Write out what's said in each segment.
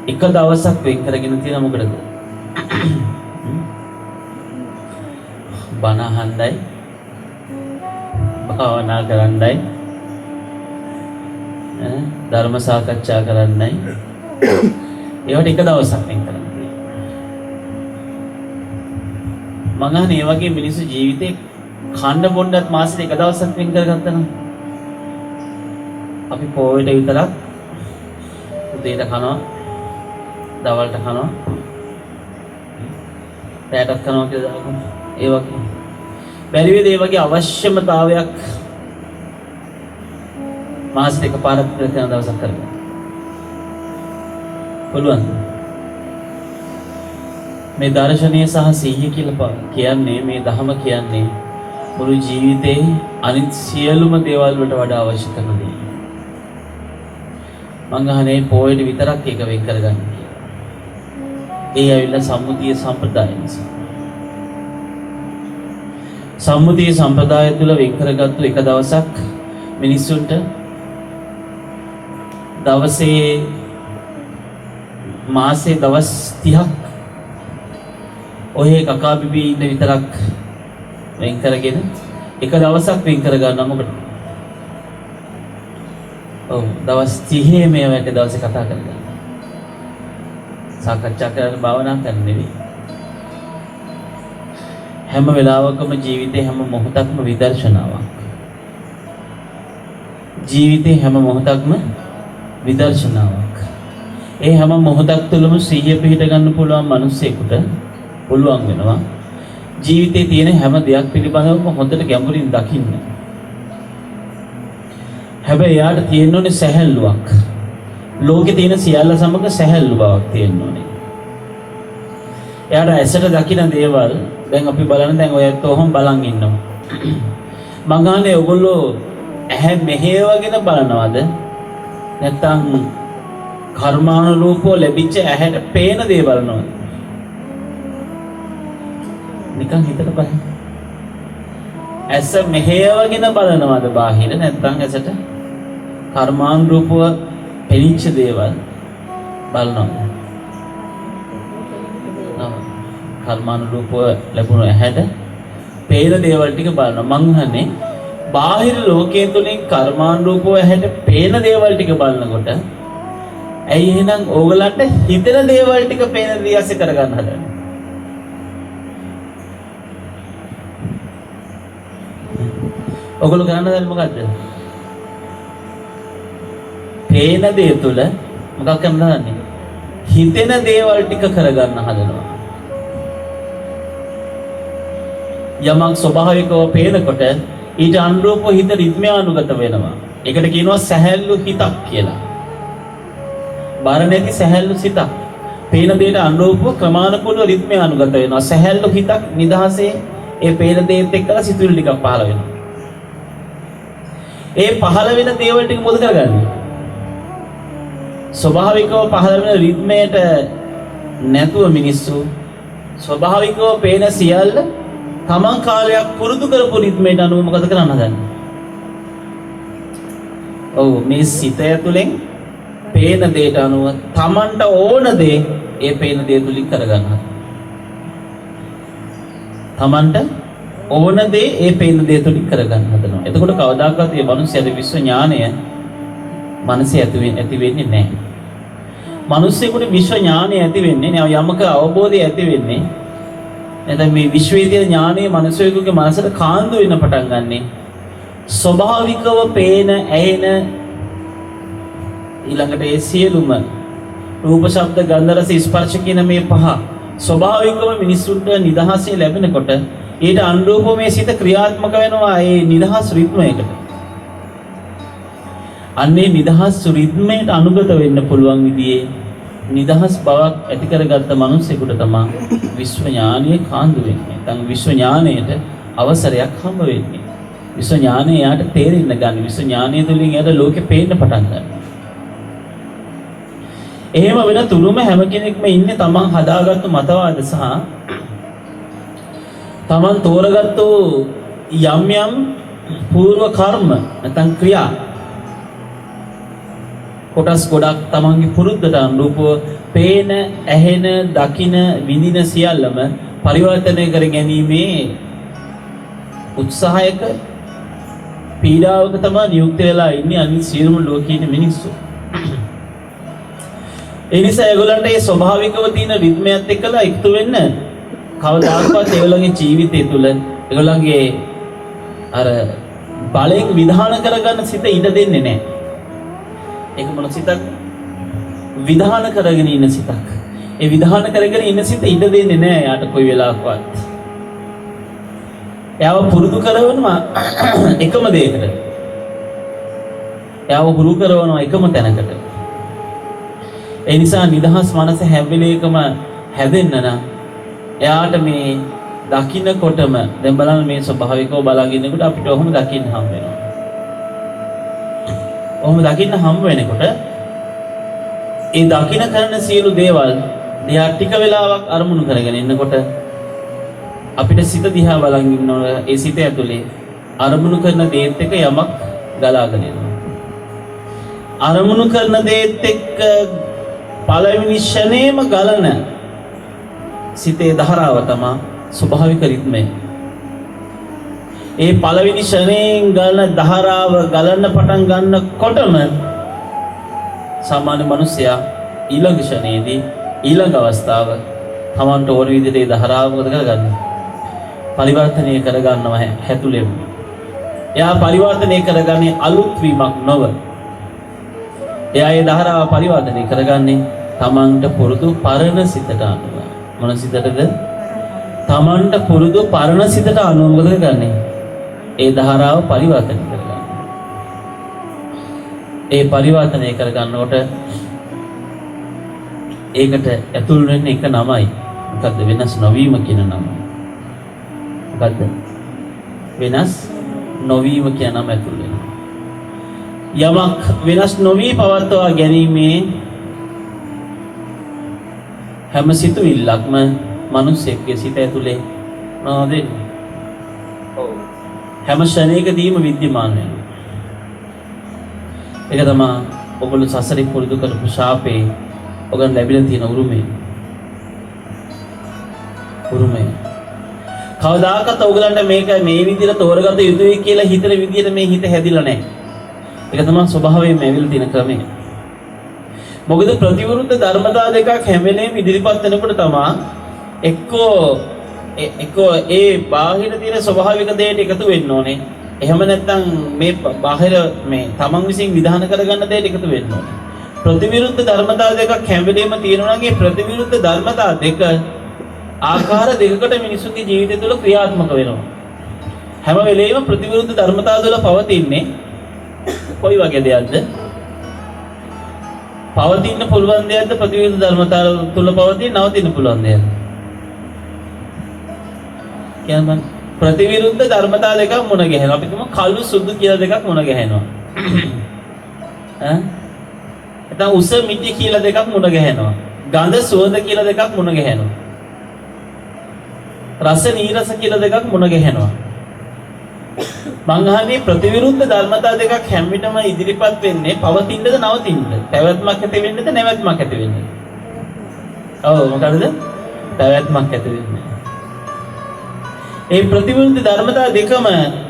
එක දවසක් වෙන් කරගෙන තියෙන මොකටද? බණ අහන්නයි, භාවනා කරන්නයි, ධර්ම සාකච්ඡා කරන්නයි. ඒවට එක දවසක් වෙන් කරන්න තියෙනවා. මං අහන්නේ මේ වගේ මිනිස්සු ජීවිතේ කන්න බොන්නත් මාසෙට එක දවසක් වෙන් කරගත්තා නම් අපි පොයට විතරක් උදේට කනවා, දවල්ට කනවා, රැටත් කනවා කියලා දාගමු. ඒ වගේ බැරි වේද ඒ වගේ අවශ්‍යමතාවයක් මාසෙට එකපාරක් කරන දවසක් කරගන්න පුළුවන්. මේ දර්ශනීය සහ සිහිය කියලා කියන්නේ, මේ ධහම කියන්නේ මුළු ජීවිතේ අනිත් සියලුම දේවල් වලට වඩා අවශ්‍ය කරන දේ. මං අහන්නේ පොයට විතරක් එක වෙන් කරගන්න. ඒ ඇවිල්ලා සම්මුතිය සම්ප්‍රදාය නිසා. සම්මුතිය සම්ප්‍රදාය තුල වෙන් කරගත්තු එක දවසක් මිනිස්සුන්ට දවසේ මාසේ දවස් 30ක් ඔහේ කකා බිබී ඉන්න විතරක් වෙන් කරගෙන එක දවසක් වෙන් කරගන්න මොකටද? ඔව් දවස් 30 මේ වගේ දවසේ කතා කරගන්න. සාකච්ඡා කරන භාවනා කරන්න නෙවෙයි. හැම වෙලාවකම ජීවිතේ හැම මොහොතක්ම විදර්ශනාවක්. ජීවිතේ හැම මොහොතක්ම විදර්ශනාවක්. ඒ හැම මොහොතක් තුළම සිහිය පිහිට ගන්න පුළුවන් මිනිසෙකුට පුළුවන් වෙනවා ජීවිතේ තියෙන හැම දෙයක් පිළිබඳවම හොඳට ගැඹුරින් දකින්න. හැබැයි යාට තියෙන්න ඕනේ සැහැල්ලුවක්. ලෝකේ තියෙන සියල්ල සමග සැහැල්ලු බවක් තියෙන්න ඕනේ. එයාට ඇසට දකින්න දේවල් දැන් අපි බලන දැන් ඔයත් ඔහොම බලන් ඉන්නවා. මං අහන්නේ ඔයගොල්ලෝ ඇහැ මෙහෙවගෙන බලනවද? නැත්තම් කර්මානුරූපව ලැබිච්ච ඇහැට පේන දේ බලනවද? නිකන් හිතට බලන්න. ඇස මෙහෙවගෙන බලනවද බාහිර? නැත්තම් ඇසට කර්මානුරූපව පෙනිච්ච දේවල් බලනවද? කර්මානුරූපව ලැබුණු ඇහැට පේන දේවල් ටික බලනවා. මං අහන්නේ බාහිර ලෝකයේ තුලින් කර්මානුරූපව ඇහැට පේන දේවල් ටික බලනකොට ඇයි එහෙනම් ඕගලන්ට හිතෙන දේවල් ටික පේන දේ ඇස්සේ කරගන්න හදන්නේ? ඔගොල්ලෝ කරන්න දැන් මොකද්ද? පේන දේ තුල මොකක් කරන්න හදන්නේ? හිතෙන දේවල් ටික කරගන්න හදනවා. යමක් ස්වභාවිකව පේනකොට ඊට අනුරූපව හිත රිද්මයානුගත වෙනවා. ඒකට කියනවා සැහැල්ලු හිතක් කියලා. බර නැති සැහැල්ලු සිතක්. පේන දෙයට අනුරූපව ක්‍රමානුකූලව රිද්මයානුගත වෙනවා. සැහැල්ලු හිතක් නිදහසේ ඒ පේන දේත් එක්කලා සිතුවිලි ටිකක් පහළ වෙනවා. ඒ පහළ වෙන දේවල් ටික මොකද කරගන්නේ? ස්වභාවිකව පහළ වෙන රිද්මයට නැතුව මිනිස්සු ස්වභාවිකව පේන සියල්ල තමන් කාලයක් පුරුදු කරපු රිද්මයට අනුව මොකද කරන්න හදන්නේ? ඔව් මේ සිත ඇතුලෙන් පේන දේට අනුව තමන්ට ඕන දේ ඒ පේන දේ තුලින් කරගන්න හදනවා. තමන්ට ඕන දේ ඒ පේන දේ තුලින් කරගන්න හදනවා. එතකොට කවදාකවත් මේ මනුස්සයාගේ විශ්ව ඥානය මනසේ ඇති වෙන්නේ නැහැ. මිනිස්සෙකුට විශ්ව ඥානය ඇති වෙන්නේ නෑ, යමක අවබෝධය ඇති වෙන්නේ නැත්නම් මේ විශ්වයේ තියෙන ඥානය මිනිස්සෙකුගේ මනසට කාන්දු වෙන්න පටන් ගන්නෙ ස්වභාවිකව පේන ඇයෙන ඊළඟට ඒ සියලුම රූප ශබ්ද ගන්ධ රස ස්පර්ශ කියන මේ පහ ස්වභාවිකව මිනිස්සුන්ට නිදහසේ ලැබෙනකොට ඊට අනුරූපව මේ සිත ක්‍රියාත්මක වෙනවා ඒ නිදහස් රිද්මයකට. අන්නේ නිදහස් රිද්මයට අනුගත වෙන්න පුළුවන් විදිහේ නිදහස් බවක් ඇති කරගත්ත මිනිසෙකුට තමයි විශ්ව ඥානීය කාන්දු වෙන්නේ. නැත්නම් විශ්ව ඥානයට අවසරයක් හම්බ වෙන්නේ. විශ්ව ඥානය යාට තේරෙන්න ගන්න. විශ්ව ඥානය තුළින් යාට ලෝකෙ පේන්න පටන් ගන්නවා. එහෙම වෙන තුරුම හැම කෙනෙක්ම ඉන්නේ තමන් හදාගත්තු මතවාද සහ තමන් තෝරගත්තු යම් යම් පූර්ව කර්ම නැත්නම් ක්‍රියා. කොටස් ගොඩක් තමන්ගේ පුරුද්දට අනුරූපව පේන, ඇහෙන, දකින, විඳින සියල්ලම පරිවර්තනය කර ගැනීමේ උත්සාහයක පීඩාවක තමයි නියුක්ත වෙලා ඉන්නේ අනිත් සියලුම ලෝකීය මිනිස්සු. ඒ නිසා ඒගොල්ලන්ට මේ ස්වභාවිකව තියෙන රිද්මයත් එක්කලා එකතු වෙන්න කවදාකවත් ඒගොල්ලන්ගේ ජීවිතය තුළ ඒගොල්ලන්ගේ අර බලයෙන් විධාන කරගන්න සිත ඉඩ දෙන්නේ නැහැ. ඒක මොන සිතක්? විධාන කරගෙන ඉන්න සිතක්. ඒ විධාන කරගෙන ඉන්න සිත ඉඩ දෙන්නේ නැහැ යාට කොයි වෙලාවකවත්. එයාව පුරුදු කරවනවා එකම දෙයකට. එයාව පුරුදු කරවනවා එකම තැනකට. ඒ නිසා නිදහස් මනස හැම වෙලේකම හැදෙන්න නම් එයාට මේ දකින්නකොටම දැන් බලන්න මේ ස්වභාවිකව බලගින්නකොට අපිට ඔහොම දකින්න හම් වෙනවා. ඔහොම දකින්න හම් වෙනකොට ඒ දකින්න කරන සියලු දේවල් දිහා ටික වෙලාවක් අරමුණු කරගෙන ඉන්නකොට අපිට සිත දිහා බලන් ඉන්නකොට ඒ සිත ඇතුලේ අරමුණු කරන දේත් එක්ක යමක් ගලාගෙන යනවා. අරමුණු කරන දේත් එක්ක පළවෙනි ෂණේම ගලන සිතේ ධාරාව තමයි ස්වභාවික රිද්මය. ඒ පළවෙනි ෂණයෙන් ගලන ධාරාව ගලන්න පටන් ගන්නකොටම සාමාන්‍ය මිනිසයා ඊළඟ ෂණයේදී ඊළඟ අවස්ථාව තමන්ට ඕන විදිහට ඒ ධාරාව මොකද කරගන්නේ? පරිවර්තනය කරගන්නවා හැතුලෙම. එයා පරිවර්තනය කරගන්නේ අලුත් වීමක් නොව. එයා ඒ ධාරාව පරිවර්තනය කරගන්නේ තමන්ට පුරුදු පරණ සිතට අනුව. මොන සිතටද? තමන්ට පුරුදු පරණ සිතට අනුව මොකද කරන්නේ? ඒ ධාරාව පරිවර්තනය කරගන්න. ඒ පරිවර්තනය කරගන්නකොට ඒකට ඇතුල් වෙන්න එක නමයි. මොකද්ද? වෙනස් නොවීම කියන නම. මොකද්ද? වෙනස් නොවීම කියන නම ඇතුල් වෙනවා. යමක් වෙනස් නොවී පවත්වා ගැනීමේ හැම සිතුවිල්ලක්ම මිනිසෙක්ගේ සිත ඇතුලේ මොනවද? හැම ශරණයකදීම විද්‍යමාන වෙනවා. ඒක තමයි ඔයගොල්ලෝ සසරේ පුරුදු කරපු ශාපේ ඔයගොල්ලන් ලැබිලා තියෙන උරුමය. කවදාකවත් ඔයගොල්ලන්ට මේක මේ විදිහට තෝරගත යුතුයි කියලා හිතන විදිහට මේ හිත හැදිලා නැහැ. ඒක තමයි ස්වභාවයෙන් ඇවිල්ලා තියෙන ක්‍රමය. මොකද ප්‍රතිවිරුද්ධ ධර්මතා දෙකක් හැම වෙලේම ඉදිරිපත් වෙනකොට තමයි එක්කෝ ඒ බාහිර තියෙන ස්වභාවික දෙයට එකතු වෙන්න ඕනේ. එහෙම නැත්නම් මේ බාහිර මේ තමන් විසින් විධාන කරගන්න දෙයට එකතු වෙන්න ඕනේ. ප්‍රතිවිරුද්ධ ධර්මතා දෙකක් හැම වෙලේම තියෙනවා නම් ඒ ප්‍රතිවිරුද්ධ ධර්මතා දෙක ආකාර දෙකකට මිනිසුන්ගේ ජීවිතය තුළ ක්‍රියාත්මක වෙනවා. හැම වෙලේම ප්‍රතිවිරුද්ධ ධර්මතා තුළ පවතින්නේ කොයි වගේ දෙයක්ද? පවතින්න පුළුවන් දෙයක්ද? ප්‍රතිවිරුද්ධ ධර්මතා තුළ පවතින නවතින්න පුළුවන් දෙයක්ද? කියන්න ප්‍රතිවිරුද්ධ ධර්මතා දෙකක් මුණ ගැහෙනවා. අපි කියමු කළු සුදු කියලා දෙකක් මුණ ගැහෙනවා. එතන උස මිටි කියලා දෙකක් මුණ ගැහෙනවා. ගඳ සුවඳ කියලා දෙකක් මුණ ගැහෙනවා. රස නීරස කියලා දෙකක් මුණ ගැහෙනවා. මං අහන්නේ ප්‍රතිවිරුද්ධ ධර්මතා දෙකක් හැම විටම ඉදිරිපත් වෙන්නේ පවතින්නද නවතින්නද? පැවැත්මක් ඇති වෙන්නද නැවැත්මක් ඇති වෙන්නද? ඔව් මොකද? පැවැත්මක් ඇති වෙන්නේ. ඒ ප්‍රතිවිරුද්ධ ධර්මතා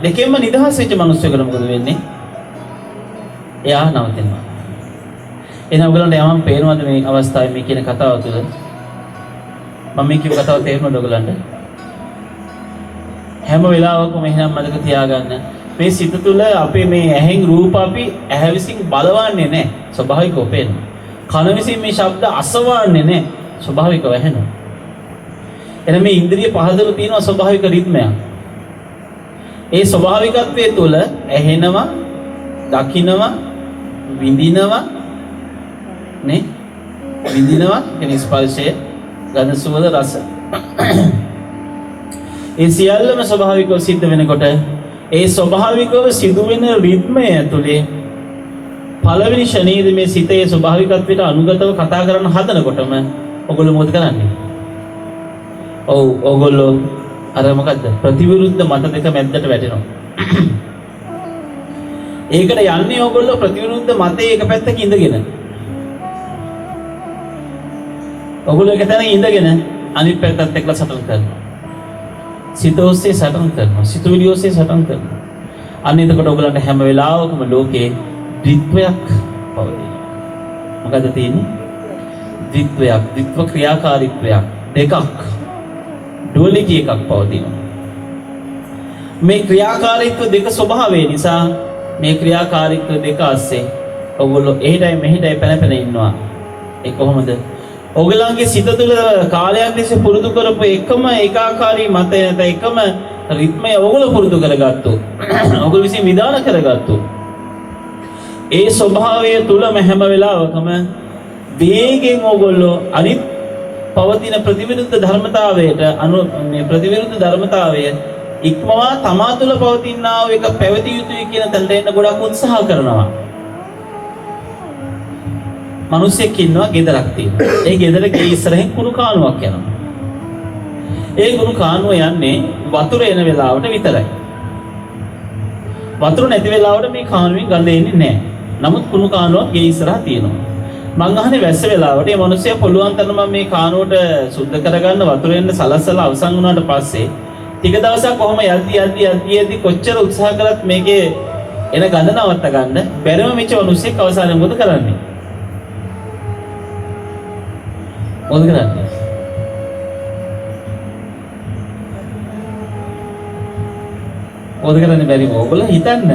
දෙකෙන්ම නිදහස් වෙච්ච මිනිස්සුන්ට මොකද වෙන්නේ? එයා නවතිනවා. එහෙනම් ඔයගලන්ට යමම් පේනවද මේ අවස්ථාවේ මේ කියන කතාව තුළ? මම මේ කියපු කතාව තේරුණාද ඔයගලන්ට? හැම වෙලාවකම එහෙනම් මතක තියාගන්න මේ සිත තුළ අපේ මේ ඇහෙන් රූප අපි ඇහැ විසින් බලවන්නේ නැහැ. ස්වභාවිකව පේනවා. කන විසින් මේ ශබ්ද අසවන්නේ නැහැ. ස්වභාවිකව ඇහෙනවා. එන මේ ඉන්ද්‍රිය පහදවල තියෙන ස්වභාවික රිද්මයක්. ඒ ස්වභාවිකත්වයේ තුල ඇහෙනවා, දකින්නවා, විඳිනවා නේ? විඳිනවා කියන්නේ ස්පර්ශය, ගඳ සුවඳ රස. ඒ සියල්ලම ස්වභාවිකව සිද්ධ වෙනකොට ඒ ස්වභාවිකව සිදුවෙන රිද්මය ඇතුලේ පළවෙනි ෂණයේදී මේ සිතේ ස්වභාවිකත්වයට අනුගතව කතා කරන්න හදනකොටම ඔයගොල්ලෝ මොකද කරන්නේ? ඔව් ඔයගොල්ලෝ අර මොකද්ද ප්‍රතිවිරුද්ධ මත දෙක මැද්දට වැටෙනවා. ඒකට යන්නේ ඕගොල්ලෝ ප්‍රතිවිරුද්ධ මතයේ එක පැත්තක ඉඳගෙන. ඔගොල්ලෝ එක තැන ඉඳගෙන අනිත් පැත්තත් එක්ක සටන් කරනවා. සිත ඔස්සේ සටන් කරනවා. සිතුවිලි ඔස්සේ සටන් කරනවා. අන්න එතකොට ඔයගලන්ට හැම වෙලාවකම ලෝකේ ද්විත්වයක් පවතිනවා. මොකද තියෙන්නේ? ද්විත්වයක්, ද්විත්ව ක්‍රියාකාරීත්වයක් දෙකක්. ඩුවලිටි එකක් පවතිනවා. මේ ක්‍රියාකාරීත්ව දෙක ස්වභාවය නිසා මේ ක්‍රියාකාරීත්ව දෙක ASCII ඔයගොල්ලෝ එහෙටයි මෙහෙටයි පැන පැන ඉන්නවා. ඒ කොහොමද? ඔයගලන්ගේ සිත තුළ කාලයක් තිස්සේ පුරුදු කරපු එකම ඒකාකාරී මතය නැත එකම රිද්මය ඔයගොල්ලෝ පුරුදු කරගත්තු. ඔයගොල්ලෝ විසින් විධාන කරගත්තු. ඒ ස්වභාවය තුලම හැම වෙලාවකම වේගෙන් ඔයගොල්ලෝ අනිත් පවතින ප්‍රතිවිරුද්ධ ධර්මතාවයට මේ ප්‍රතිවිරුද්ධ ධර්මතාවය ඉක්මවා තමා තුළ පවතිනා වූ එක පැවතිය යුතුයි කියන තැනට එන්න ගොඩක් උත්සාහ කරනවා. මිනිස්සෙක් ඉන්නවා ගෙදරක් තියෙනවා. ඒ ගෙදර ගේ ඉස්සරහින් කුණු කානුවක් යනවා. ඒ කුණු කානුව යන්නේ වතුර එන වෙලාවට විතරයි. වතුර නැති වෙලාවට මේ කානුවෙන් ගඳ එන්නේ නැහැ. නමුත් කුණු කානුවක් ගේ ඉස්සරහා තියෙනවා. මං අහන්නේ වැස්ස වෙලාවට මේ මිනිස්සයා පුළුවන් තරම මේ කානුවට සුද්ධ කරගන්න වතුර එන්න සලස්සලා අවසන් වුණාට පස්සේ ටික දවසක් කොහොම යද්දි කොච්චර උත්සාහ කළත් මේකේ එන ගඳ නවත්ත ගන්න බැරිම මෙච්ච මිනිස්සෙක් අවසානයේ මොකද කරන්නේ? මොකද කරන්නේ? මොකද කරන්නේ බැරිම? ඔයගොල්ලෝ හිතන්න.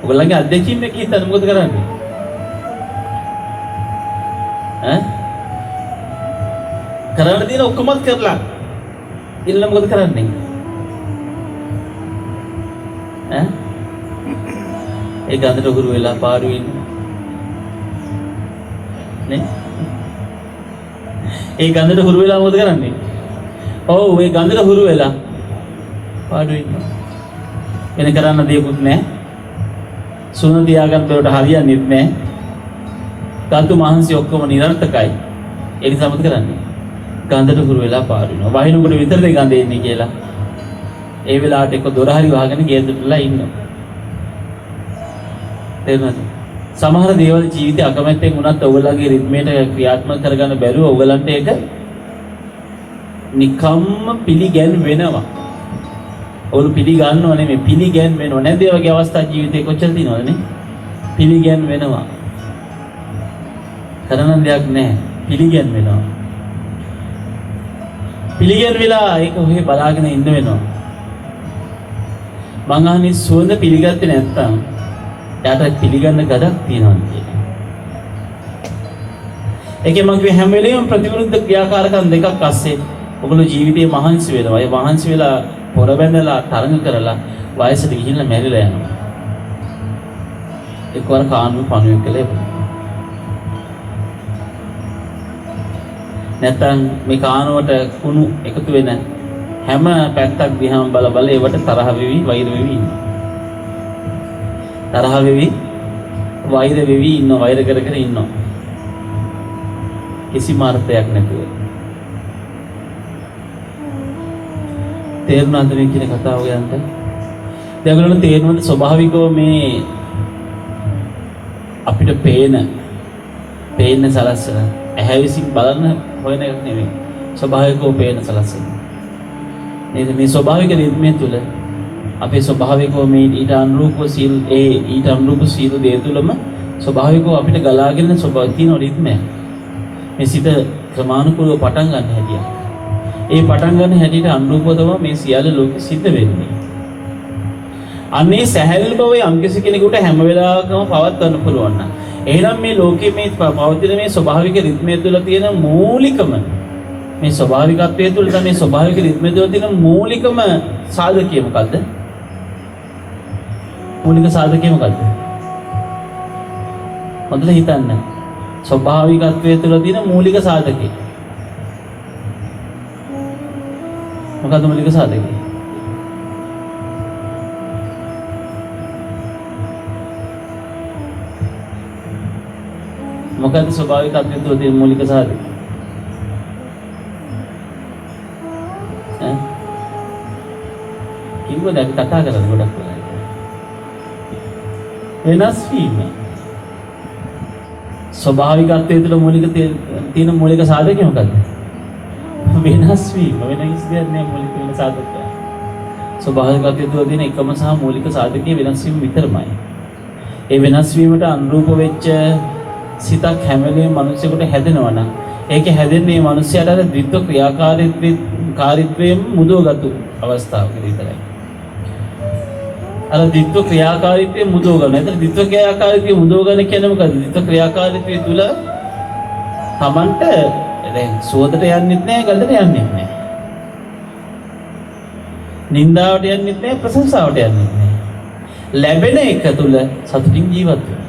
ඔයගොල්ලන්ගේ අධ්‍යක්ෂින් එක්ක හිතන්න මොකද කරන්නේ? කරන්න තියෙන ඔක්කොමත් කරලා ඉන්න මොකද කරන්නේ? ඒ ගඳට හුරු වෙලා පාරුවේ ඉන්න නේ? ඒ ගඳට හුරු වෙලා මොකද කරන්නේ? ඔව් ඒ ගඳට හුරු වෙලා පාරුවේ ඉන්න. වෙන කරන්න දෙයක්වත් නැහැ. සුවඳ තියාගන්න බෑවට හරියන්නේ නැහැ. ගඳ මහන්සි ඔක්කොම නිරර්ථකයි. ඒ නිසා මොකද කරන්නේ? ගඳට හුරු වෙලා පාරු වෙනවා. වහිනකොට විතරද ගඳ එන්නේ කියලා. ඒ වෙලාවට එක්ක දොර හරි වහගෙන ගෙදරටලා ඉන්නවා. තේරුණාද? සමහර දේවල් ජීවිතේ අකමැත්තෙන් වුණත් ඔයගලගේ රිද්මයට ක්‍රියාත්මක කරගන්න බැරුව ඔයගලන්ට ඒක නිකම්ම පිළිගැන්වෙනවා. ඔයගොල්ලෝ පිළිගන්නව නෙමෙයි පිළිගැන්වෙනව. නැද්ද ඒ වගේ අවස්ථා ජීවිතේ කොච්චර තියෙනවද නේ? පිළිගැන්වෙනවා. කරන්න දෙයක් නැහැ. පිළිගැන්වෙනවා. පිළිගැන්විලා ඒක ඔහේ බලාගෙන ඉන්න වෙනවා. මං අහන්නේ සුවඳ පිළිගත්තේ නැත්තම් එයාට පිළිගන්න ගඩක් තියෙනවා කියන්නේ. ඒකේ මම කිව්වේ හැම වෙලෙම ප්‍රතිවිරුද්ධ ක්‍රියාකාරකම් දෙකක් ASCII ඔයගොල්ලෝ ජීවිතේ මහන්සි වෙනවා. ඒ මහන්සි වෙලා පොර බැඳලා තරඟ කරලා වයසට ගිහිල්ලා මැරිලා යනවා. එක්වර කානුව පණුවෙක් කළේ. නැත්තම් මේ කානුවට කුණු එකතු වෙන හැම පැත්තක් දිහාම බල බල ඒවට තරහ වෙවි වෛර වෙවි ඉන්නවා. තරහ වෙවි වෛර වෙවි ඉන්නවා. වෛර කර කර ඉන්නවා. කිසිම අර්ථයක් නැතුව. තේරුණාද මේ කියන කතාව ඔයන්ට? දැන් ඔයගොල්ලන්ට තේරෙනවද ස්වභාවිකව මේ අපිට පේන සලස්සන ඇහැ විසින් බලන්න හොයන එක නෙවෙයි. ස්වභාවිකව පේන සලස්සන. මේ ස්වභාවික රිද්මය තුළ අපේ ස්වභාවිකව මේ ඊට අනුරූප සීල දේ තුළම ස්වභාවිකව අපිට ගලාගෙන ස්වභාව තියෙන රිද්මය. මේ සිත ක්‍රමානුකූලව පටන් ගන්න හැටිය. ඒ පටන් ගන්න හැටියට අනුරූපව තමයි මේ සියල්ල ලෝකෙ සිද්ධ වෙන්නේ. අන්නේ සැහැල්ලු බව යම්කිසි කෙනෙකුට හැම වෙලාවකම පවත්වන්න පුළුවන් නම් එහෙනම් මේ ලෝකයේ මේ පවතින මේ ස්වභාවික රිද්මය තුළ තියෙන මූලිකම මේ ස්වභාවිකත්වයේ තුළ තමයි ස්වභාවික රිද්මය තුළ තියෙන මූලිකම සාධකය මොකද්ද? මූලික සාධකය මොකද්ද? හොඳට හිතන්න. ස්වභාවිකත්වයේ තුළ තියෙන මූලික සාධකය. මොකද්ද මූලික සාධකය? මොකද්ද ස්වභාවිකත්වයේ තුළ තියෙන මූලික සාධකය? කිව්වද අපි කතා කරලා ගොඩක් වෙලා. වෙනස් වීම. ස්වභාවිකත්වයේ තුල මූලික තියෙන මූලික සාධකය මොකද්ද? වෙනස් වීම. වෙන කිසි දෙයක් නෑ මූලික වෙන සාධකය. ස්වභාවිකත්වයේ තුල තියෙන එකම සහ මූලික සාධකය වෙනස් වීම විතරමයි. ඒ වෙනස් වීමට අනුරූප වෙච්ච සිතක් හැම වෙලේම මිනිසෙකුට හැදෙනවා නම් ඒකේ හැදෙන්නේ මිනිසයාට අර ද්විත්ව ක්‍රියාකාරීත්වයෙන් මුදවගත්තු අවස්ථාවක විතරයි. අර ද්විත්ව ක්‍රියාකාරීත්වයෙන් මුදව ගන්න. ඒතර ද්විත්ව ක්‍රියාකාරීත්වයෙන් මුදව ගන්න කියන්නේ මොකද්ද? ද්විත්ව ක්‍රියාකාරීත්වය තුල Tamanට දැන් සුවදට යන්නෙත් නැහැ, ගඳට යන්නෙත් නැහැ. නින්දාවට යන්නෙත් නැහැ, ප්‍රශංසාවට යන්නෙත් නැහැ. ලැබෙන එක තුල සතුටින් ජීවත් වෙනවා.